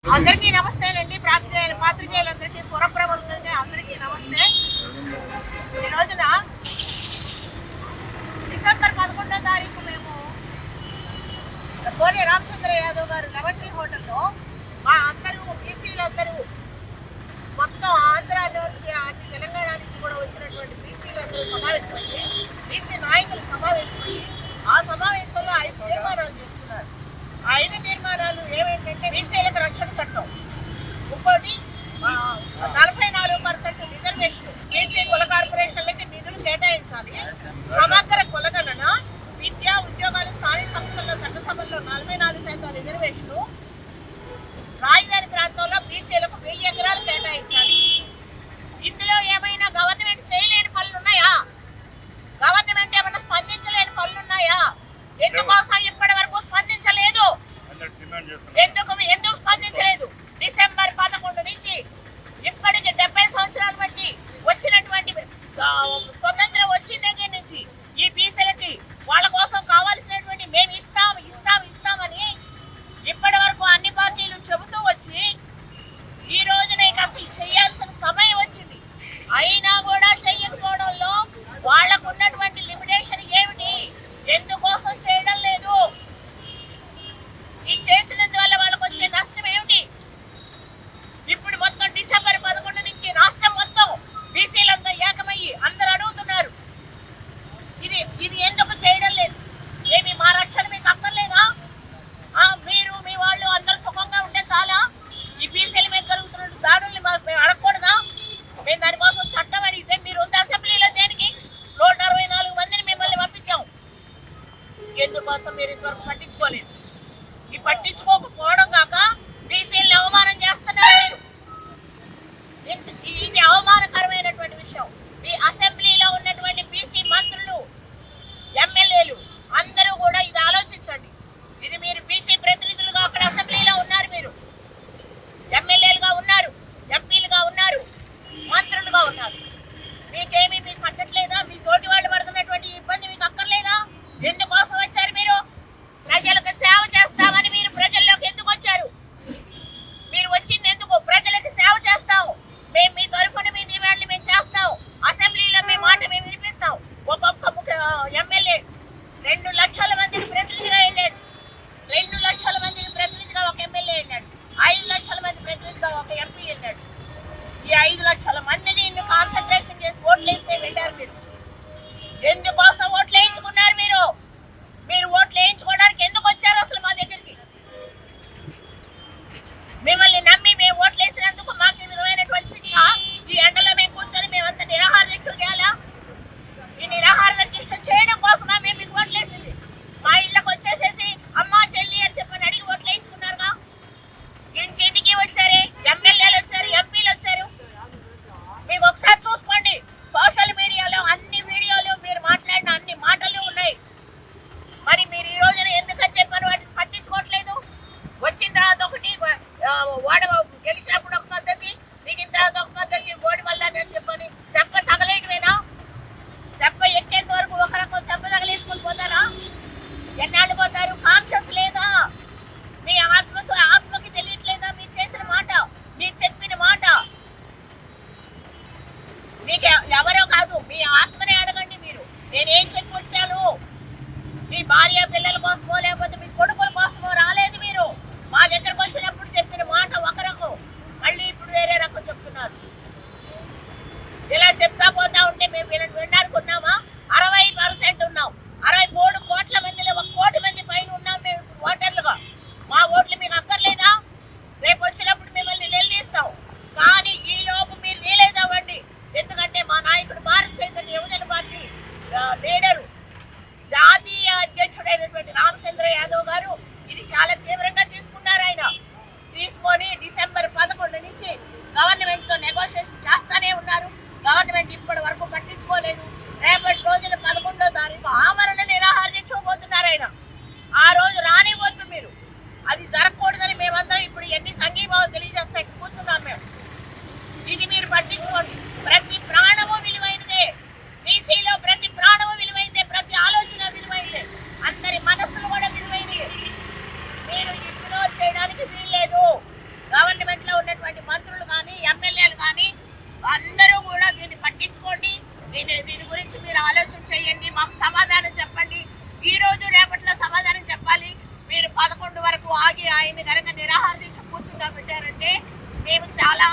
అందరికీ నమస్తేనండి. పాత్రికేయులందరికీ పురప్రముఖులకి అందరికీ నమస్తే. ఈ రోజున డిసెంబర్ 11వ తారీఖు మేము కోనే రామచంద్ర యాదవ్ గారు లెవెంట్రీ హోటల్లో మా అందరూ బీసీలందరూ మొత్తం ఆంధ్ర నుంచి అన్ని తెలంగాణ నుంచి కూడా వచ్చినటువంటి బీసీలందరూ సమావేశమయ్యి బీసీ నాయకులు సమావేశమయ్యి ఆ సమావేశంలో 5 తీర్మానాలు చేసుకున్నారు. ఆ 5 తీర్మానాలు ఏమేంటంటే బీసీలకు రక్షణ చట్టం, ఇంకోటి 44% రిజర్వేషన్, బీసీ కుల కార్పొరేషన్లకి నిధులు కేటాయించాలి, సమగ్ర కులగణన, విద్యా ఉద్యోగాలు స్థానిక సంస్థల్లో చట్టసభల్లో 44% రిజర్వేషను, రాజధాని ప్రాంతంలో బీసీలకు 1000 ఎకరాలు కేటాయించాలి. ఇందులో ఏమైనా గవర్నమెంట్ చేయలేని పనులు ఉన్నాయా? గవర్నమెంట్ ఏమైనా స్పందించలేని పనులు ఉన్నాయా? ఎందుకోసం ఇప్పటి వరకు స్పందించలేదు? ఎందుకు స్పందించలేదు? డిసెంబర్ 11 నుంచి ఇప్పటికి 70 సంవత్సరాలు బట్టి వచ్చినటువంటి స్వతంత్రం వచ్చిన దగ్గర నుంచి ఈ బీసీలకి వాళ్ళ కోసం కావాల్సినటువంటి మేము ఇస్తామని ఇప్పటి వరకు అన్ని పార్టీలు చెబుతూ వచ్చి ఈ రోజున ఇక అసలు చేయాల్సిన సమయం వచ్చింది. అయినా కూడా చెయ్యకపోవడంలో వాళ్ళకు ఉన్నటువంటి లిమిటేషన్ ఏమిటి? ఎందుకోసం చేయడం లేదు? ఈ చేసినందువల్ల వాళ్ళకు వచ్చే నష్టం ఏమిటి? ఇప్పుడు మొత్తం డిసెంబర్ 11 నుంచి రాష్ట్రం మొత్తం బీసీలంతా ఏకమయ్యి అందరూ అడుగుతున్నారు, ఇది ఎందుకు చేయడం లేదు? ఏమి మా రక్షణ మీకు అక్కర్లేదా? మీరు మీ వాళ్ళు అందరూ సుఖంగా ఉంటే చాలా? ఈ బీసీల మీద జరుగుతున్న దాడుల్ని మేము అడగకూడదా? మేము దానికోసం చట్టం అడిగితే మీరు ఉంది అసెంబ్లీలో దేనికి? 164 మందిని మిమ్మల్ని పంపించాం. ఎందుకోసం మీరు ఇంతవరకు పట్టించుకోలేదు? ఈ పట్టించుకోకపోవడం కాక బీసీలను అవమానం చేస్తున్నారు మీరు. ఇది అవమానకరమైనటువంటి విషయం. మీ అసెంబ్లీలో ఉన్నటువంటి బీసీ మంత్రులు, ఎమ్మెల్యేలు అందరూ కూడా ఇది ఆలోచించండి. ఇది మీరు బీసీ ప్రతినిధులుగా అక్కడ అసెంబ్లీలో ఉన్నారు, మీరు ఎమ్మెల్యేలుగా ఉన్నారు, ఎంపీలుగా ఉన్నారు, మంత్రులుగా ఉన్నారు. మీకు పట్టట్లేదా? మీ తోటి వాళ్ళు పడుతున్నటువంటి ఇబ్బంది మీకు అక్కర్లేదా? ఎందుకోసం వచ్చారు మీరు? ప్రజలకు సేవ చేస్తామని మీరు ప్రజల్లోకి ఎందుకు వచ్చారు? మీరు వచ్చింది ఎందుకు? ప్రజలకు సేవ చేస్తాం, మేము మీ తరఫున మీ డిమాండ్లు మేము చేస్తాం, అసెంబ్లీలో మీ మాట మేము వినిపిస్తాం. ఒక్కొక్క ఎమ్మెల్యే 2 లక్షల మందికి ప్రతినిధిగా వెళ్ళాడు. 2 లక్షల మందికి ప్రతినిధిగా ఒక ఎమ్మెల్యే వెళ్ళాడు. 5 లక్షల మంది ప్రతినిధిగా ఒక ఎంపీ వెళ్ళాడు. ఈ 5 లక్షల మందిని కాన్సన్ట్రేషన్ చేసి ఓట్లు వేస్తే వెళ్ళారు మీరు. ఎందుకోసం ఓట్లు వేయించుకున్నారు మీరు? మీరు ఓట్లు వేయించుకోవడానికి ఎందుకు వచ్చారు అసలు మా దగ్గరికి? మిమ్మల్ని నమ్మి మేము ఓట్లు వేసినందుకు మాకు ఈ విధమైనటువంటి శిక్ష? ఈ ఎండలో మేము కూర్చొని మేమంతా నిరాహార దీక్షలు చేయాలా? ఈ నిరాహార దీక్ష చేయడం కోసమా మేము మీకు ఓట్లు వేసింది? మా ఇళ్ళకి వచ్చేసేసి అమ్మా చెల్లి అని చెప్పని అడిగి ఓట్లు వేయించుకున్నారుగా. ఇంటింటికి వచ్చారే, ఎమ్మెల్యేలు వచ్చారు, ఎంపీలు వచ్చారు. మీకు ఒకసారి చూసుకోండి, సోషల్ మీడియాలో అన్ని వీడియోలు మీరు మాట్లాడిన అన్ని మాటలు ఉన్నాయి. మరి మీరు ఈ రోజున ఎందుకని చెప్పని వాటిని పట్టించుకోవట్లేదు? వచ్చిన తర్వాత ఒకటి పెట్టారంటే మేము చాలా